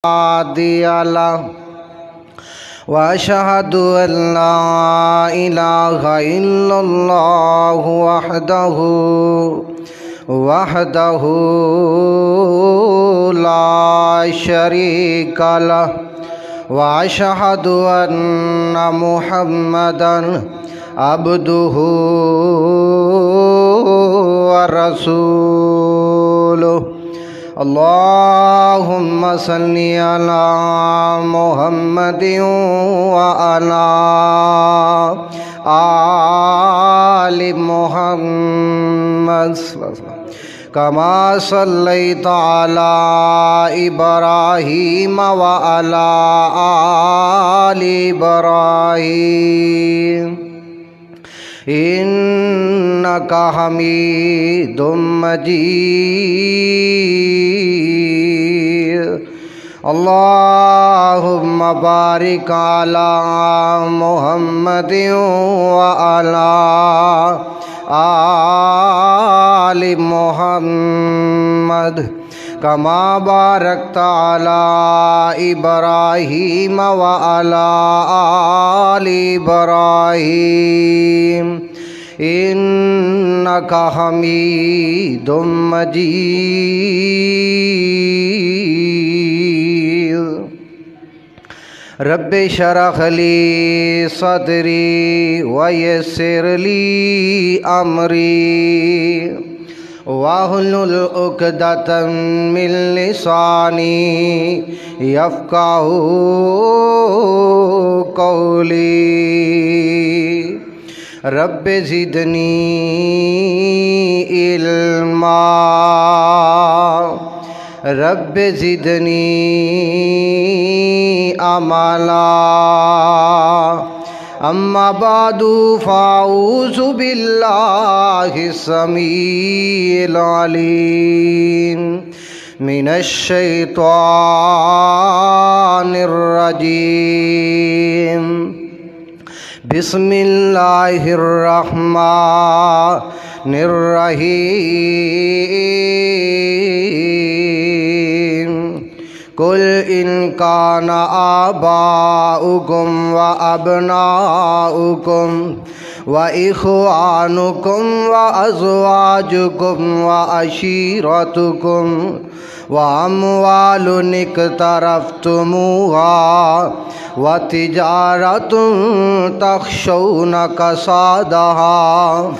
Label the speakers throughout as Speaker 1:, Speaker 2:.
Speaker 1: هادي له وأشهد أن لا إله إلا الله وحده لا شريك له وأشهد أن محمدًا عبده ورسوله اللهم صل على محمد وعلى آل محمد كما صليت على إبراهيم وعلى آل إبراهيم إنك حميد مجيد اللهم بارك على محمد وعلى آل محمد كما باركت على إبراهيم وعلى آل إبراهيم إنك حميد مجيد رب اشرح لي صدري ويسر لي أمري واحلل عقدة من لساني يفقهوا قولي رب زدني علما رب زدني عملا أما بعد فأعوذ بالله السميع العليم من الشيطان الرجيم بسم الله الرحمن الرحيم قل إن كان آباؤكم وأبناؤكم وإخوانكم وأزواجكم وعشيرتكم وأموال اقترفتموها وتجارة تخشون كسادها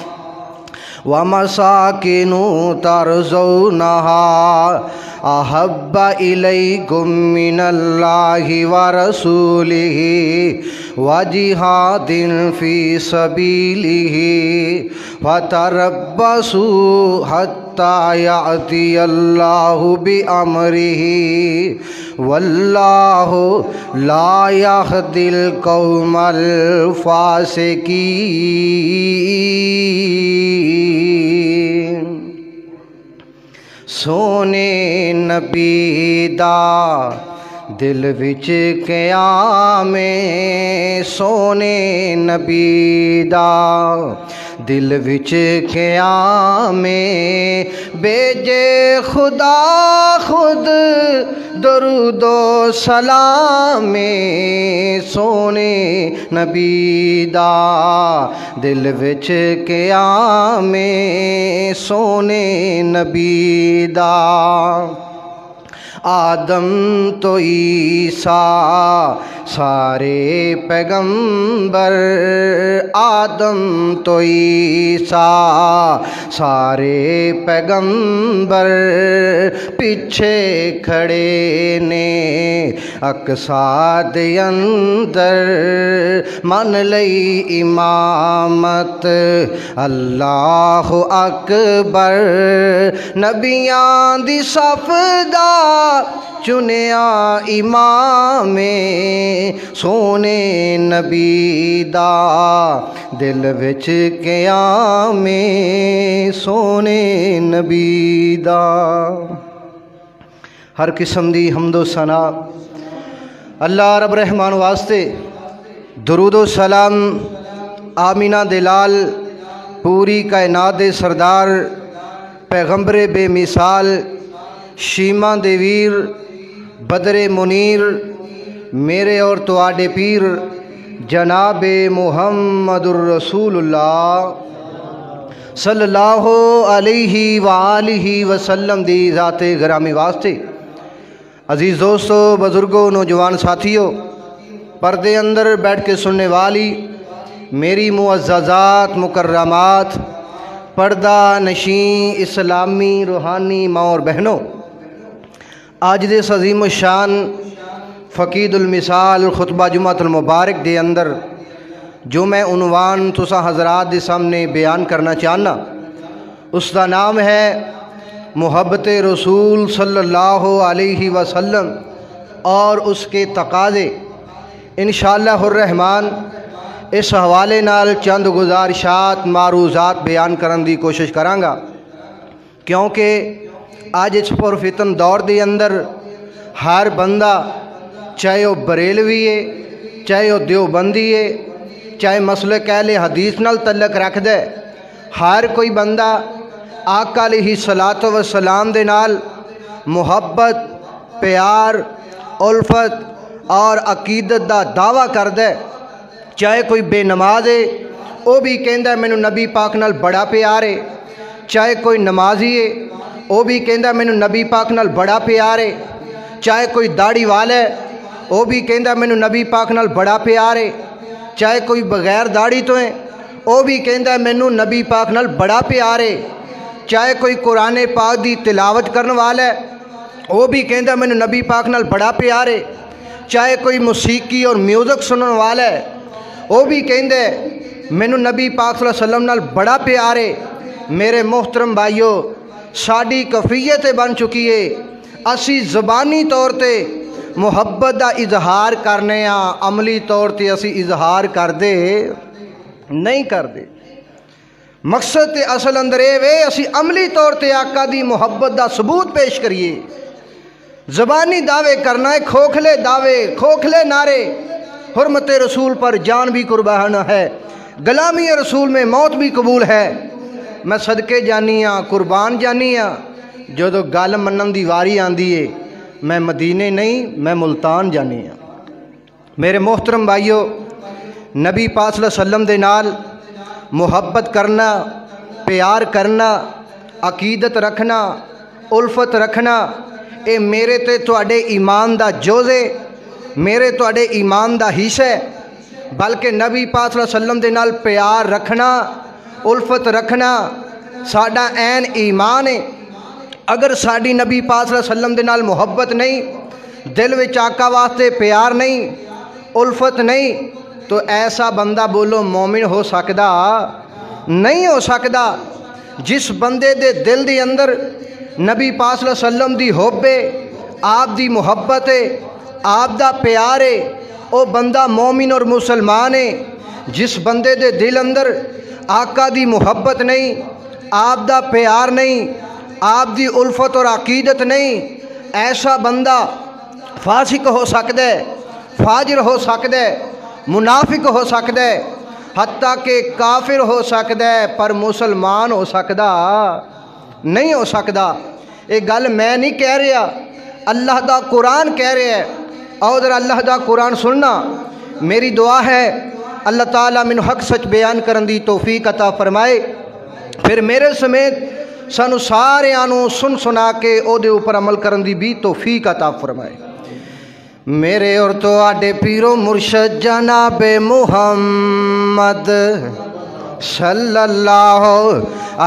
Speaker 1: ومساكن ترضونها أحب إليكم من الله ورسوله وجهاد في سبيله فتربصوا حتى يأتي الله بأمره والله لا يهدي القوم الفاسقين سونے نبی دا دل وچ قیامے سونے نبی دا دل وچ قیامے بیجے خدا خود درود و سلام سونے نبی دا دل وچ قیامے سونے نبی دا آدم تو عیسیٰ سارے پیغمبر آدم تو عیسیٰ سارے پیغمبر پیچھے کھڑے نے اقصیٰ دے اندر من لئی امامت اللہ اکبر نبیاں دی صف دا چنیا امام سونے نبی دا دل وچ قیام سونے نبی دا ہر قسم دی حمد و ثنا اللہ رب رحمان واسطے درود و سلام آمینہ دلال پوری کائنات دے سردار پیغمبر بے مثال شیما دے ویر بدر منیر میرے اور تواڈے پیر جناب محمد الرسول اللہ صلی اللہ علیہ وآلہ وسلم دی ذات گرامی واسطے عزیز دوستو، بزرگوں، نوجوان ساتھیوں، پردے اندر بیٹھ کے سننے والی میری معززات مکرمات پردہ نشین اسلامی روحانی ماں اور بہنوں، آج دے عظیم الشان فقید المثال خطبہ جمعۃ المبارک دے اندر جو میں عنوان تسا حضرات دے سامنے بیان کرنا چاہنا، اس کا نام ہے محبت رسول صلی اللہ علیہ وسلم اور اس کے تقاضے۔ انشاءاللہ الرحمن اس حوالے نال چند گزارشات معروضات بیان کرن دی کوشش کرانگا، کیونکہ آج اس پرفتن دور دے اندر ہر بندہ، چاہے وہ بریلوی ہے، چاہے وہ دیوبندی ہے، چاہے مسلک اہل حدیث نال تعلق رکھ دے، ہر کوئی بندہ آقا علیہ الصلاۃ والسلام دے نال محبت، پیار، الفت اور عقیدت دا دعویٰ کر دے۔ چاہے کوئی بے نماز ہے، وہ بھی کہندا ہے مینوں نبی پاک نال بڑا پیار ہے، چاہے کوئی نمازی ہے، وہ بھی کہندا ہے مینوں نبی پاک نال بڑا پیار ہے، چاہے کوئی داڑھی والا ہے، وہ بھی کہندا ہے مینوں نبی پاک نال بڑا پیار ہے، چاہے کوئی بغیر داڑھی تو ہے، وہ بھی کہندا ہے مینوں نبی پاک نال بڑا پیار ہے، چاہے کوئی قرآن پاک دی تلاوت کرنے والا ہے، وہ بھی کہندا ہے مینوں نبی پاک نال بڑا پیار ہے، چاہے کوئی موسیقی اور میوزک سننے والا ہے، وہ بھی کہندا ہے مینوں نبی پاک صلی اللہ علیہ وسلم نال بڑا پیار ہے۔ میرے محترم بھائیو، ساڈی کیفیت بن چکی ہے، اسی زبانی طور تے محبت دا اظہار کرنے ہاں، عملی طور تے اسی اظہار کر دے نہیں کر دے۔ مقصد تے اصل اندر اے وے اسی عملی طور تے آقا دی محبت دا ثبوت پیش کریے۔ زبانی دعوے کرنا ہے، کھوکھلے دعوے، کھوکھلے نعرے، حرمت رسول پر جان بھی قربان ہے، غلامی رسول میں موت بھی قبول ہے، میں صدقے جانیاں قربان جانیاں، جدو گل منن دی واری آندی ہے میں مدینے نہیں میں ملتان جانیاں۔ میرے محترم بھائیو، نبی پاک صلی اللہ علیہ وسلم دے نال محبت کرنا، پیار کرنا، عقیدت رکھنا، الفت رکھنا، اے میرے تے تواڈے ایمان دا جوزے، میرے تواڈے ایمان دا حصہ ہے۔ بلکہ نبی پاک صلی اللہ علیہ وسلم دے نال پیار رکھنا، الفت رکھنا ساڈا عین ایمان ہے۔ اگر ساڈی نبی پاک صلی اللہ علیہ وسلم دے نال محبت نہیں، دل وچ آقا واسطے پیار نہیں، الفت نہیں، تو ایسا بندہ بولو مومن ہو سکدا نہیں ہو سکدا۔ جس بندے دے دل دے اندر نبی پاک صلی اللہ علیہ وسلم دی حب ہے، آپ دی محبت ہے، آپ دا پیار ہے، او بندہ مومن اور مسلمان ہے۔ جس بندے دے دل اندر آقا دی محبت نہیں، آپ دا پیار نہیں، آپ دی الفت اور عقیدت نہیں، ایسا بندہ فاسق ہو سکدا ہے، فاجر ہو سکدا ہے، منافق ہو سکدا ہے، حتیٰ کہ کافر ہو سکدا ہے، پر مسلمان ہو سکدا نہیں ہو سکدا۔ ایک گل میں نہیں کہہ رہا، اللہ دا قرآن کہہ رہا ہے۔ اور ذرا اللہ دا قرآن سننا، میری دعا ہے اللہ تعالیٰ من حق سچ بیان کرن دی توفیق عطا فرمائے، پھر میرے سمیت سانو سارے آنو سن سنا کے او دے اوپر عمل کرن دی بھی توفیق عطا فرمائے۔ میرے اور تو آڈے پیرو مرشد جناب محمد صلی اللہ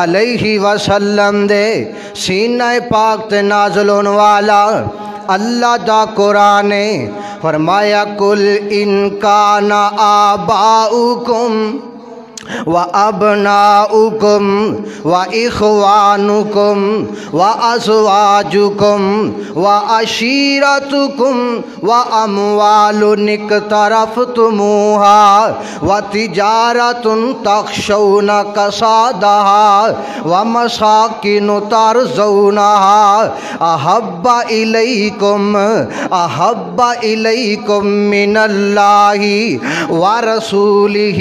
Speaker 1: علیہ وسلم دے سینہ پاک تے نازل ہون والا اللہ دا قرآن فرمایا کل ان کان آباؤکم وَأَبْنَاؤُكُمْ وَإِخْوَانُكُمْ وَأَزْوَاجُكُمْ وَعَشِيرَتُكُمْ وَأَمْوَالٌ اقْتَرَفْتُمُوهَا وَتِجَارَةٌ تَخْشَوْنَ كَسَادَهَا وَمَسَاكِنُ تَرْضَوْنَهَا أَحَبَّ إِلَيْكُمْ مِنَ اللَّهِ وَرَسُولِهِ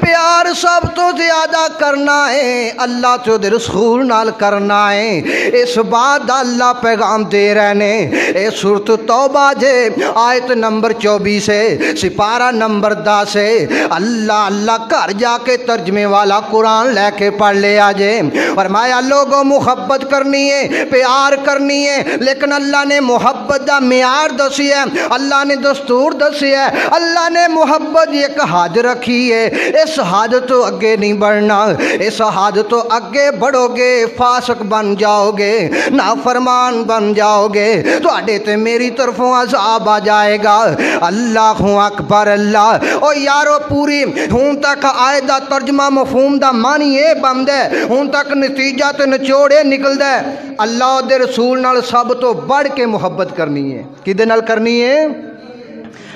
Speaker 1: پیار سب تو زیادہ کرنا ہے اللہ تو دے رسول نال کرنا ہے۔ اس بات اللہ پیغام دے رہے نے۔ اے سورۃ توبہ جے آیت نمبر 24 ہے، سپارہ نمبر 10 ہے۔ اللہ گھر جا کے ترجمے والا قرآن لے کے پڑھ لے آجے۔ فرمایا لوگوں محبت کرنی ہے، پیار کرنی ہے، لیکن اللہ نے محبت دا معیار دسی ہے، اللہ نے دستور دسی ہے، اللہ نے محبت ایک حد رکھی ہے۔ اس حد تو اگے نہیں بڑھنا، اس حد تو اگے بڑھو گے فاسق بن جاؤ گے، نافرمان بن جاؤ گے، تو اڈے تے میری طرفوں عذاب آ جائے گا۔ اللہ اکبر اللہ۔ او یارو پوری ہون تک آئے دا ترجمہ مفہوم دا معنی یہ بند ہے، ہون تک نتیجہ تے نچوڑے نکل دے اللہ دے رسول نال سب تو بڑھ کے محبت کرنی ہے۔ کدے نال کرنی ہے؟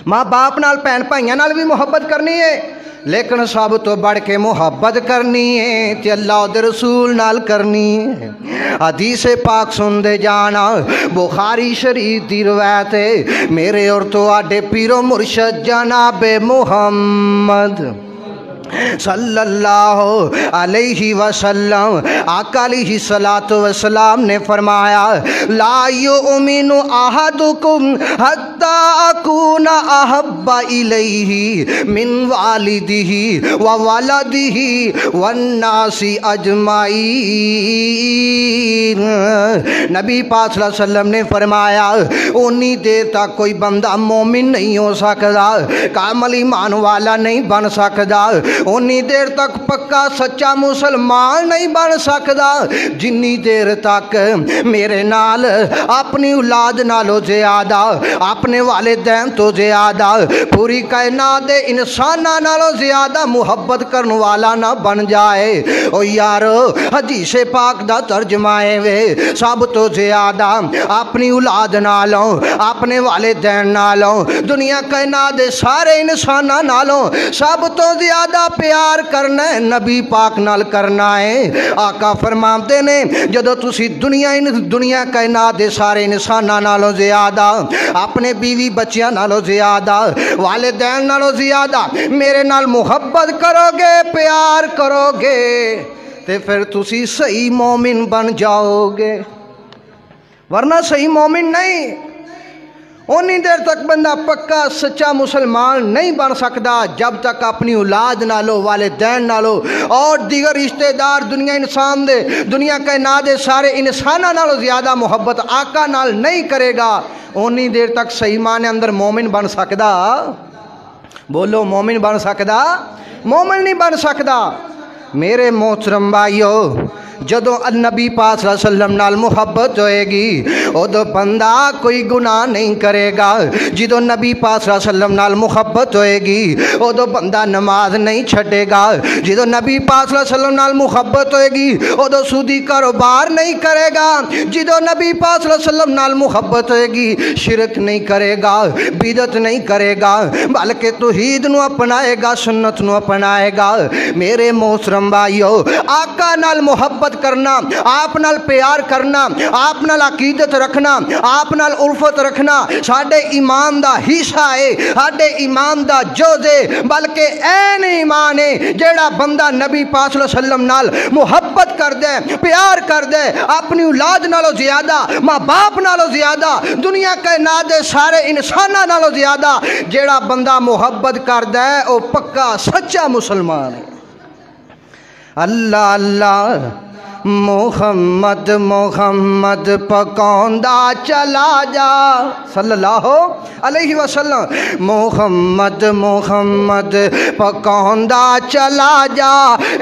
Speaker 1: ماں باپ نال، بہن بھائیاں نال بھی محبت کرنی ہے، لیکن سب تو بڑھ کے محبت کرنی ہے تے اللہ دے رسول نال کرنی ہے۔ حدیث پاک سن دے جانا، بخاری شریف دی روایت ہے، میرے اور تو آڈے پیرو مرشد جناب محمد صلی اللہ علیہ وسلم آقا علیہ السلام نے فرمایا لا یؤمن احدکم حتی اکون احب الیہ من والدہ وولدہ والناس اجمعین۔ نبی پاک صلی اللہ علیہ وسلم نے فرمایا انی دیر تک کوئی بندہ مومن نہیں ہو سکتا، کامل ایمان والا نہیں بن سکتا، انی دیر تک پکا سچا مسلمان نہیں بن سکتا جنی دیر تک میرے نال اپنی اولاد نالو زیادہ، اپنے والدین تو زیادہ، پوری کائنات انساناں نالو زیادہ محبت کرن والا نہ بن جائے۔ او یارو حدیث پاک دا ترجمہ ہے وے سب تو زیادہ اپنی اولاد نالوں، اپنے والدین نالوں، دنیا کائنات سارے انساناں نالوں سب تو زیادہ پیار کرنا ہے نبی پاک نال کرنا ہے۔ آقا فرماتے نے جدو تسی دنیا کائنات دے سارے انساناں نالوں زیادہ، اپنے بیوی بچیاں نالوں زیادہ، والدین نالوں زیادہ میرے نال محبت کرو گے، پیار کرو گے، تے پھر تسی صحیح مومن بن جاؤ گے، ورنہ صحیح مومن نہیں۔ انی دیر تک بندہ پکا سچا مسلمان نہیں بن سکتا جب تک اپنی اولاد نالو، والدین نالو اور دیگر رشتہ دار دنیا کائنات دے سارے انساناں نالو زیادہ محبت آقا نال نہیں کرے گا، انی دیر تک صحیح معنی اندر مومن بن سکتا؟ بولو مومن بن سکتا؟ مومن نہیں بن سکتا۔ میرے محترم بھائیو، جدو نبی پاک صلی اللہ علیہ وسلم نال محبت ہوئے گی ادو بندہ کوئی گناہ نہیں کرے گا، جدو نبی پاک صلی اللہ علیہ وسلم نال محبت ہوئے گی ادو بندہ نماز نہیں چھڑے گا، جدو نبی پاک صلی اللہ علیہ وسلم نال محبت ہوئے گی ادو سودی کاروبار نہیں کرے گا، جدو نبی پاک صلی اللہ علیہ وسلم نال محبت ہوئے گی شرک نہیں کرے گا، بدعت نہیں کرے گا، بلکہ توحید نو اپنائے گا، سنت نو اپنائے گا۔ میرے محترم بھائیو، آقا نال محبت کرنا، آپ نال پیار کرنا، آپ نال عقیدت رکھنا، آپ نال الفت رکھنا ساڈے ایمان دا حصہ ہے، ساڈے ایمان دا جز ہے، بلکہ این ایمان ہے جیڑا بندہ نبی پاک صلی اللہ علیہ وسلم نال محبت کر دے، پیار کر دے، اپنی اولاد نالو زیادہ، ماں باپ نالو زیادہ، دنیا کائنات دے سارے انساناں نالو زیادہ جیڑا بندہ محبت کر دے او پکا سچا مسلمان ہے۔ اللہ اللہ محمد محمد پکوندا چلا جا صلی اللہ علیہ وسلم، محمد محمد پکوندا چلا جا،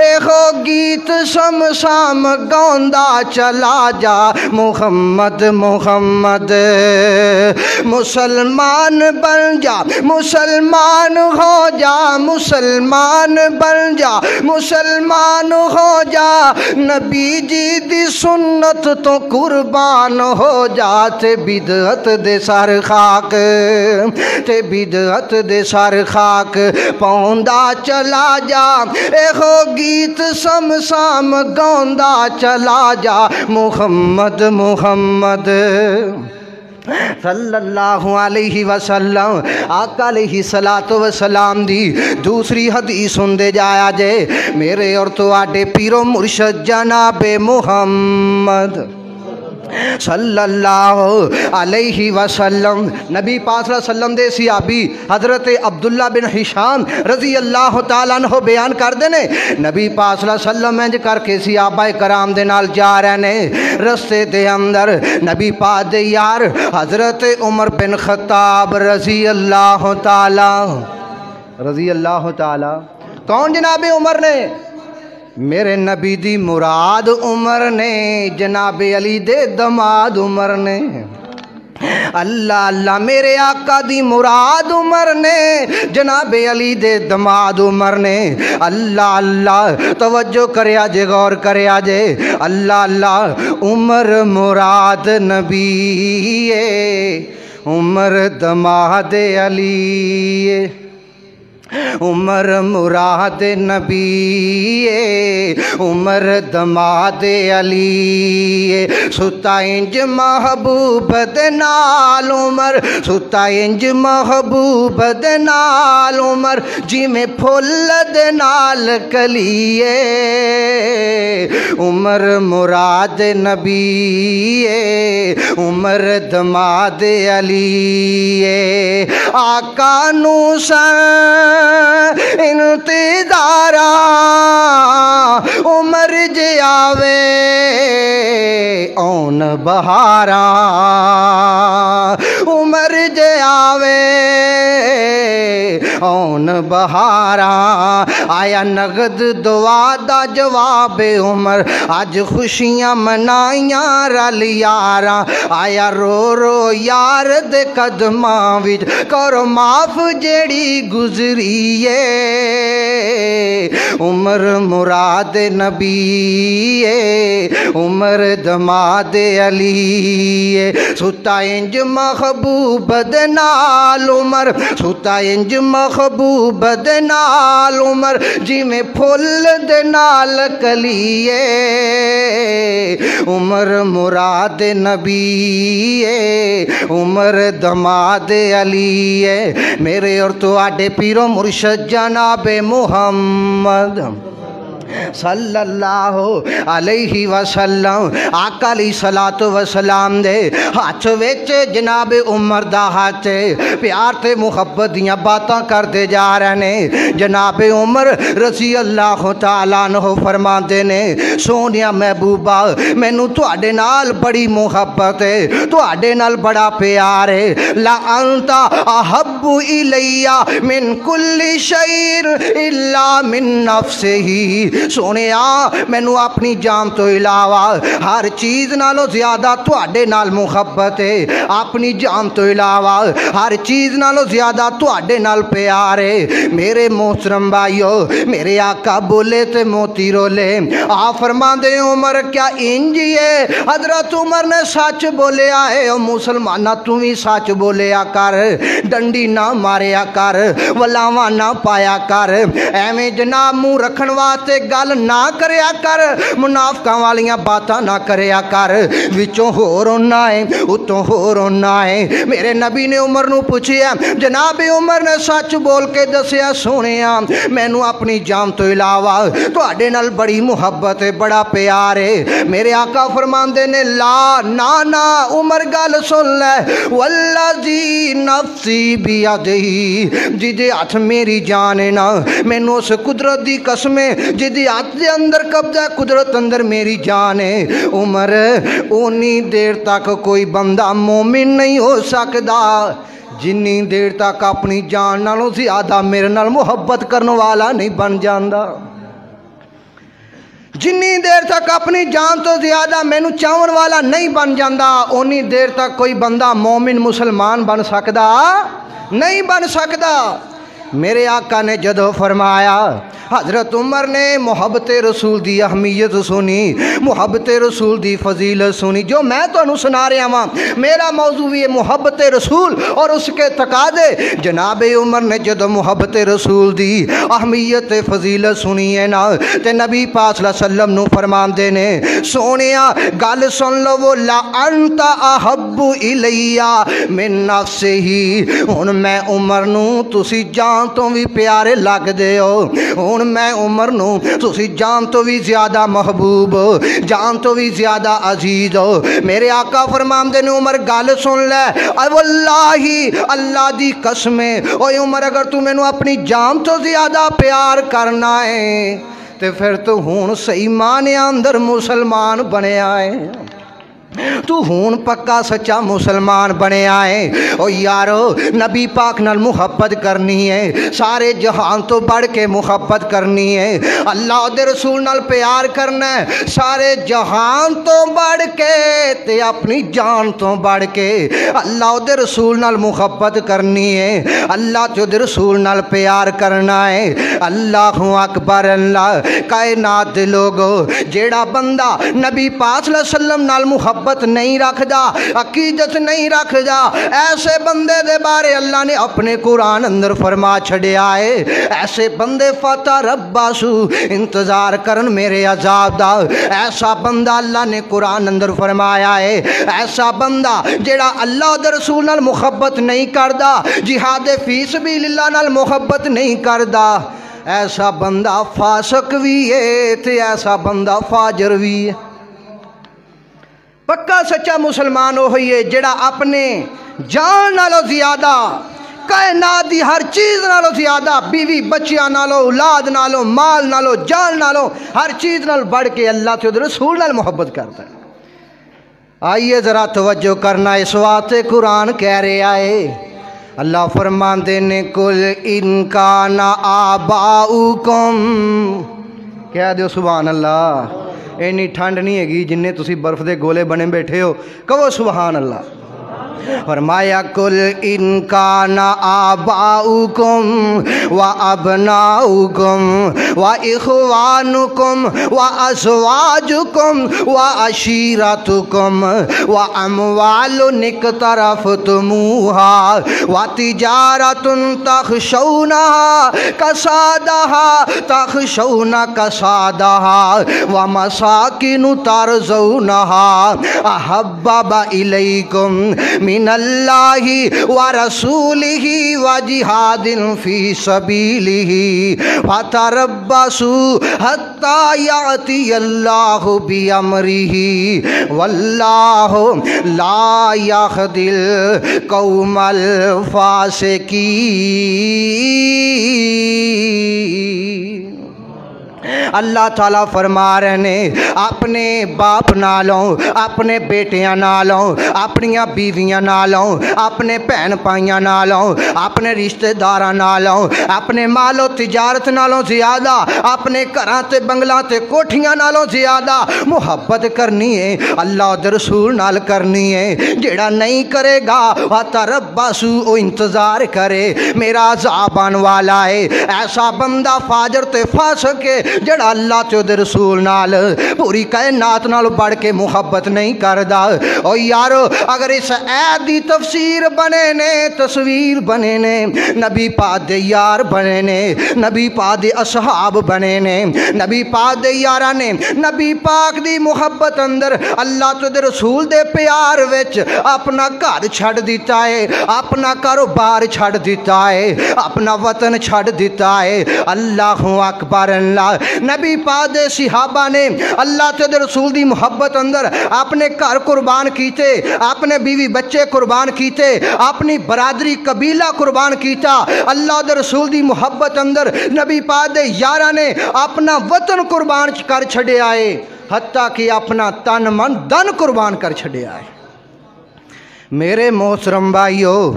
Speaker 1: ایخو گیت سم سام گوندا چلا جا، محمد محمد مسلمان بن جا، مسلمان ہو جا، مسلمان بن جا، مسلمان ہو جا، نبی جی دی سنت تو قربان ہو جا، تے بدعت دے سر خاک، تے بدعت دے سر خاک پوندا چلا جا، ایخو گیت سم سام گوندا چلا جا، محمد محمد صلی اللہ علیہ وسلم آقا علیہ الصلوۃ والسلام دی دوسری حدیث سندے جایا جے میرے اور تواڈے پیرو مرشد جناب محمد صلی اللہ علیہ وسلم نبی پاک صلی اللہ علیہ وسلم دے صحابی حضرت عبداللہ بن ہشام رضی اللہ تعالیٰ عنہ بیان کر دینے نبی پاک صلی اللہ علیہ وسلم انج کر کے صحابہ کرام دے نال جا رہے نے رستے دے اندر نبی پاک دے یار حضرت عمر بن خطاب رضی اللہ تعالیٰ کون جناب عمر نے میرے نبی دی مراد عمر نے جناب علی دے دماد عمر نے اللہ اللہ میرے آقا دی مراد عمر نے جناب علی دے دماد عمر نے اللہ اللہ توجہ کریا جے غور کریا جے اللہ اللہ عمر مراد نبی عمر دماد علی عمر مراد نبی عمر دماد علی ستا انج محبوب دے نال عمر ستا انج محبوب دے نال عمر جی میں پھل دے نال کلی عمر مراد نبی عمر دماد علی آقا نو انتظارا عمر جے آوے اون بہارا عمر جے آوے اون بہارا آیا نغد دعا دا جواب عمر آج خوشیاں منائیاں رل یاراں آیا رو رو یار دے قدماں وچ کرو معاف جیڑی گزری عمر مراد نبی عمر دماد علی ستا انج محبوب دے نال عمر ستا انج محبوب دے نال عمر جی میں پھل دے نال کلی عمر مراد نبی عمر دماد علی میرے اور تواڈے پیرو مرشد جناب محمد صلی اللہ علیہ وسلم آقا علیہ الصلوۃ والسلام دے ہاتھ وچ جناب عمر دا ہاتھ پیار تے محبت دیاں باتاں کردے جا رہے نے جناب عمر رضی اللہ تعالیٰ عنہ فرماندے نے سونیا محبوبہ مینوں تواڈے نال بڑی محبت ہے تواڈے نال بڑا پیار ہے لا انت احب الی من کل شیء الا من نفسہ سونے مینو اپنی جان تو علاوہ ہر چیز نالو زیادہ تواڈے نال محبت ہے اپنی جان تو علاوہ ہر چیز نالو زیادہ تواڈے نال پیار ہے میرے محترم بھائیو میرے آقا بولے تے موتی رولے فرماندے عمر کیا انجی ہے حضرت عمر نے سچ بولیا ہے او مسلمانہ تو ہی سچ بولیا کر ڈنڈی نہ ماریا کر ولاواں نہ پایا کر ایویں جناب منہ رکھن واسطے گل نہ کریا کر منافقاں والیاں باتاں نہ کریا کر وچوں ہو رونا ہے اتوں ہو رونا ہے میرے نبی نے عمر نو پوچھیا جناب عمر نے سچ بول کے دسیا سونیا مینوں اپنی جان تو علاوہ تواڈے نال بڑی محبت ہے بڑا پیار ہے میرے آقا فرماندے نے لا نا عمر گل سن لے والذی نفسی بیدہ جدے ہاتھ میری جان ہے نا مینوں اس قدرت دی قسم ہے جدی ہاتھ دے اندر قبضہ قدرت اندر میری جان ہے عمر اونی دیر تک کوئی بندہ مومن نہیں ہو سکدا جنی دیر تک اپنی جان نالوں زیادہ میرے نال محبت کرنے والا نہیں بن جاندا جنی دیر تک اپنی جان تو زیادہ مینوں چاہن والا نہیں بن جاندا اونی دیر تک کوئی بندہ مومن مسلمان بن سکدا نہیں بن سکدا میرے آقا نے جدو فرمایا حضرت عمر نے محبت رسول دی اہمیت سنی، محبت رسول دی فضیلت سنی۔ جو میں تو سنا رہا ہوں میرا موضوع ہے محبت رسول اور اس کے تقاضے۔ جناب عمر نے جدو محبت رسول دی اہمیت فضیلت سنی ہے نا تے نبی پاک صلی اللہ علیہ وسلم نو فرمان دے نے سونیا گل سن لو وہ لا انت احب الیا من نفسہ ہی، ہن میں عمر نو تسی جان تو بھی پیارے لگ دے ہو، ہن میں عمر نو تسی جان تو بھی زیادہ محبوب ہو، جان تو بھی زیادہ عزیز ہو۔ میرے آقا فرمان دے نے عمر گل سن لے، اے واللہ اللہ دی قسم ہے اوے عمر اگر تو میں نو اپنی جان تو زیادہ پیار کرنا ہے تے پھر تو ہون صحیح معنی اندر مسلمان بنے آئے، تو ہون پکا سچا مسلمان بنے آئے۔ او یارو نبی پاک نال محبت کرنی ہے، سارے جہان تو بڑھ کے محبت کرنی ہے، اللہ دے رسول نال پیار کرنا ہے سارے جہان تو بڑھ کے تے اپنی جان تو بڑھ کے اللہ دے رسول نال محبت کرنی ہے، اللہ دے رسول نال پیار کرنا ہے۔ اللہ اکبر، اللہ کائنات دے لوگو جیڑا بندہ نبی پاک صلی اللہ علیہ وسلم نال محبت نہیں رکھدا، عقیدت نہیں رکھدا، ایسے بندے دے بارے اللہ نے اپنے قرآن اندر فرما چھڑیا ہے، ایسے بندے فتربصوا انتظار کرن میرے عذاب دا۔ ایسا بندہ اللہ نے قرآن اندر فرمایا ہے، ایسا بندہ جیڑا اللہ دے رسول نال محبت نہیں کردا، جہاد فی سبیل اللہ نال محبت نہیں کردا، ایسا بندہ فاسق بھی ہے تے ایسا بندہ فاجر بھی ہے۔ پکا سچا مسلمان ہوئی ہے جڑا اپنے جان نالو زیادہ کائنات دی ہر چیز نالو زیادہ بیوی بچیاں نالو اولاد نالو مال نالو جان نالو ہر چیز نال بڑھ کے اللہ تے رسول نال محبت کرتا ہے۔ آئیے ذرا توجہ کرنا، اس واسطے قرآن کہہ رہا ہے، اللہ فرماندے نے کل ان کان آباؤکم، کہہ دیو سبحان اللہ۔ اینی ٹھنڈ نہیں ہے گی جنہیں تسی برف دے گولے بنے بیٹھے ہو، کہو سبحان اللہ۔ فرمایا کل ان کان آباؤکم و ابناؤکم و اخوانکم و ازواجکم و عشیرتکم و اموال اقترفتموها و تجارت تخشون کسادها و مساکن ترضونها احبب الیکم من اللہ ورسولہ وجہاد فی سبیلہ فتربصوا حتی یأتی اللہ بامرہ واللہ لا یہدی القوم الفاسقین۔ اللہ تعالیٰ فرما رہے ہیں اپنے باپ نالوں، اپنے بیٹیاں نالوں، اپنیاں بیویاں نالوں، اپنے بہن بھائیاں نالوں، اپنے رشتہ داراں نالوں، اپنے مال و تجارت نالوں زیادہ، اپنے گھراں تے بنگلاں تے کوٹھیاں نالوں زیادہ محبت کرنی ہے، اللہ دے رسول نال کرنی ہے۔ جیڑا نہیں کرے گا وَتَرَبَّصُوا، او انتظار کرے میرا عذاب آن والا ہے۔ ایسا بندہ فاجر تے فاسق ہے جڑا اللہ تے دے رسول نال پوری کائنات نال بڑھ کے محبت نہیں کردا۔ او یارو اگر اس آیت دی تفسیر بنے نے، تصویر بنے نے، نبی پاک دے یار بنے نے، نبی پاک دے اصحاب بنے نے، نبی پاک دے یاراں نے نبی پاک دی محبت اندر اللہ تے دے رسول دے پیار وچ اپنا گھر چھڑ دیتا ہے، اپنا کاروبار چھڑ دیتا ہے، اپنا وطن چھڑ دیتا ہے۔ اللہ اکبر، اللہ نبی پاک دے صحابہ نے اللہ تے دے رسول دی محبت اندر اپنے گھر قربان کیتے، اپنے بیوی بچے قربان کیتے، اپنی برادری قبیلہ قربان کیتا۔ اللہ دے رسول دی محبت اندر نبی پاک دے یاراں نے اپنا وطن قربان کر چھڑے آئے، حتیٰ کہ اپنا تن من دن قربان کر چھڑے آئے۔ میرے محترم بھائیو،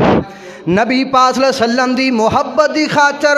Speaker 1: نبی پاک صلی اللہ علیہ وسلم دی محبت دی خاطر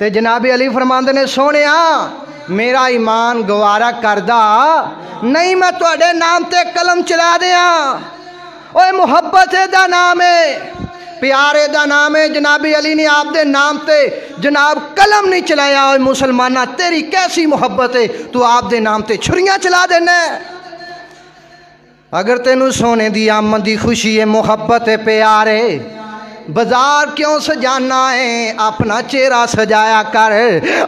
Speaker 1: تے جناب علی فرماندے نے سونیا میرا ایمان گوارا کردہ نہیں میں تواڈے نام تے قلم چلا دیاں اوے محبت دا نام ہے پیارے دا نام ہے جناب علی نے آپ دے نام تے جناب قلم نہیں چلایا اوے مسلمانہ تیری کیسی محبت ہے تو آپ دے نام تے چھریاں چلا دینا اگر تینوں سونے دی آمد دی خوشی ہے محبت ہے پیارے بازار کیوں سجانا ہے اپنا چہرہ سجایا کر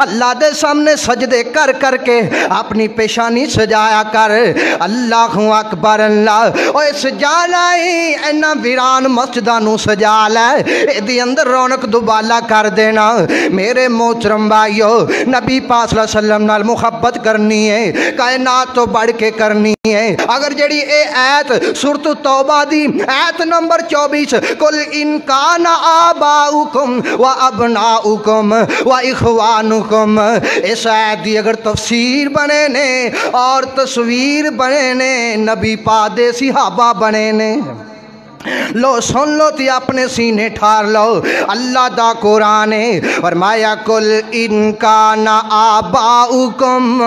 Speaker 1: اللہ دے سامنے سجدے کر کر کے اپنی پیشانی سجایا کر اللہ اکبر اللہ اوے سجانا ہی اینا ویران مسجدانوں سجا لے دی اندر رونق دوبالا کر دینا میرے محترم بھائیو نبی پاک صلی اللہ علیہ وسلم نال محبت کرنی ہے کائنات تو بڑھ کے کرنی ہے اگر جڑی اے آیت سورۃ توبہ دی آیت نمبر 24 کل انکان آباؤکم و ابناؤکم و اخوانکم اس آیت دی اگر تفسیر بنے نے اور تصویر بنے نے نبی پاک دے صحابہ بنے نے لو سن لو تی اپنے سینے ٹھار لو اللہ دا قرآن ہے فرمایا کل انکان آباؤکم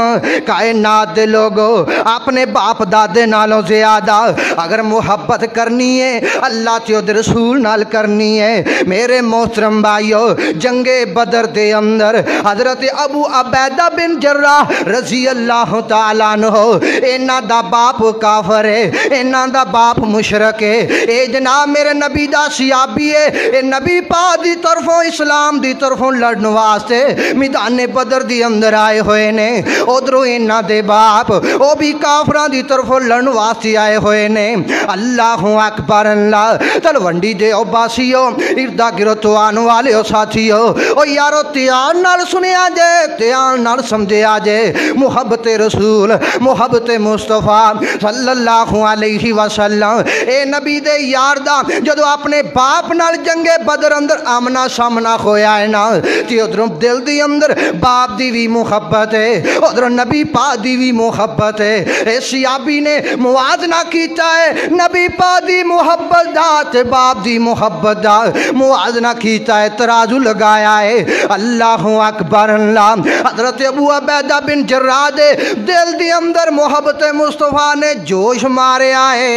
Speaker 1: کائنات دے لوگو اپنے باپ دادے نالوں زیادہ اگر محبت کرنی ہے اللہ تے دے رسول نال کرنی ہے میرے محترم بھائیو جنگ بدر دے اندر حضرت ابو عبیدہ بن جراح رضی اللہ تعالیٰ عنہ اینا دا باپ کافر ہے اینا دا باپ مشرک ہے اے جناب میرے نبی دا صحابی ہے اے نبی پاک دی طرفوں اسلام دی طرفوں لڑن واسطے میدان بدر دی اندر آئے ہوئے نے ادھروں انہاں دے باپ او بھی کافراں دی طرفوں لڑن واسطے آئے ہوئے نے اللہ اکبر اللہ تلونڈی دے او باسیو اردا گرد آن والے او ساتھیو او یارو تیان نال سنیا جے تیان نال سمجھیا جے محبت رسول محبت مصطفیٰ صلی اللہ علیہ وسلم اے نبی دے یار دا جدو اپنے باپ نال جنگ بدر اندر آمنا سامنا کھویا ہے نا تی ادھروں دل دی اندر باپ دی بھی محبت ہے ادھروں نبی پاک دی بھی محبت ہے اے صحابی نے موازنہ کیتا ہے نبی پاک دی محبت دا تے باپ دی محبت دا موازنہ کیتا ہے ترازو لگایا ہے اللہ اکبر اللہ حضرت ابو عبیدہ بن جراح دے دل دی اندر محبت مصطفیٰ نے جوش مارے آئے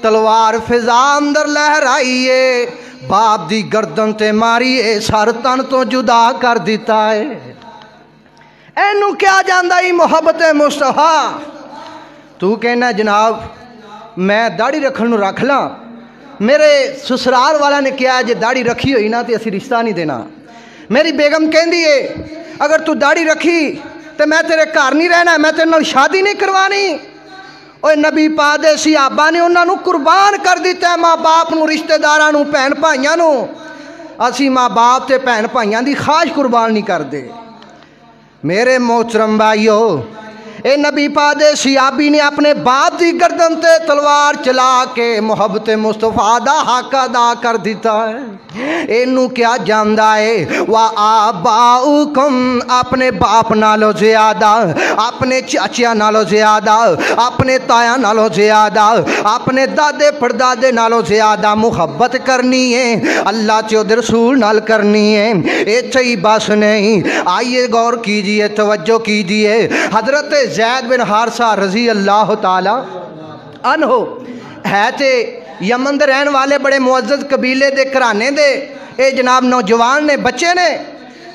Speaker 1: تلوار فضا اندر لہرائیے باپ دی گردن تے ماریے سر تن تو جدا کر دیتا ہے اینو کیا جاندہ ہی محبت مصطفیٰ تو کہنا جناب میں داڑھی رکھن نو رکھ لاں میرے سسرال والا نے کیا ہے جے داڑھی رکھی ہوئی نا تے اسی رشتہ نہیں دینا میری بیگم کہندی ہے اگر تو داڑھی رکھی تے میں تیرے گھر نہیں رہنا میں تیرے نال شادی نہیں کروانی اوے نبی پاک دے صحابہ نے انہاں نو قربان کر دیتا ہے ماں باپ نو رشتہ داراں نو بہن بھائیاں نو اسی ماں باپ تے بہن بھائیاں دی خواہش قربان نہیں کر دے میرے محترم بھائیو اے نبی پاک دے صحابی نے اپنے باپ دی گردن تے تلوار چلا کے محبت مصطفیٰ دا حق ادا کر دیتا ہے اینو کیا جاندہ ہے وَآبَاؤُكُمْ اپنے باپ نالو زیادہ اپنے چاچیاں نالو زیادہ اپنے تایاں نالو زیادہ اپنے دادے پردادے نالو زیادہ محبت کرنی ہے اللہ چو رسول نال کرنی ہے اے چاہی بس نہیں آئیے غور کیجئے توجہ کیجئے حضرت زید بن حارثہ رضی اللہ تعالی عنہ ہے تے یمن دے رہن والے بڑے معزز قبیلے دے کرانے دے اے جناب نوجوان نے بچے نے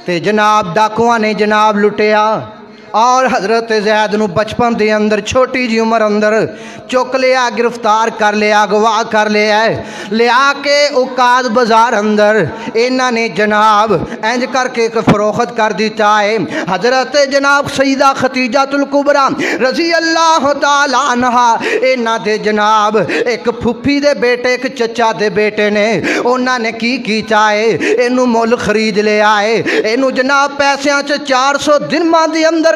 Speaker 1: تے جناب ڈاکواں نے جناب لٹیا اور حضرت زید نو بچپن دے اندر چھوٹی جی عمر اندر چک لیا گرفتار کر لیا اغوا کر لیا لیا کے اوقات بازار اندر انہاں نے جناب انج کر کے فروخت کر دیتا ہے حضرت جناب سیدہ خدیجہ الکبریٰ رضی اللہ تعالی عنہا انہاں دے جناب ایک پھپھی دے بیٹے ایک چچا دے بیٹے نے انہاں نے کی کیتا ہے اینو مول خرید لے آئے اینو جناب پیسیاں 400 درہماں دے اندر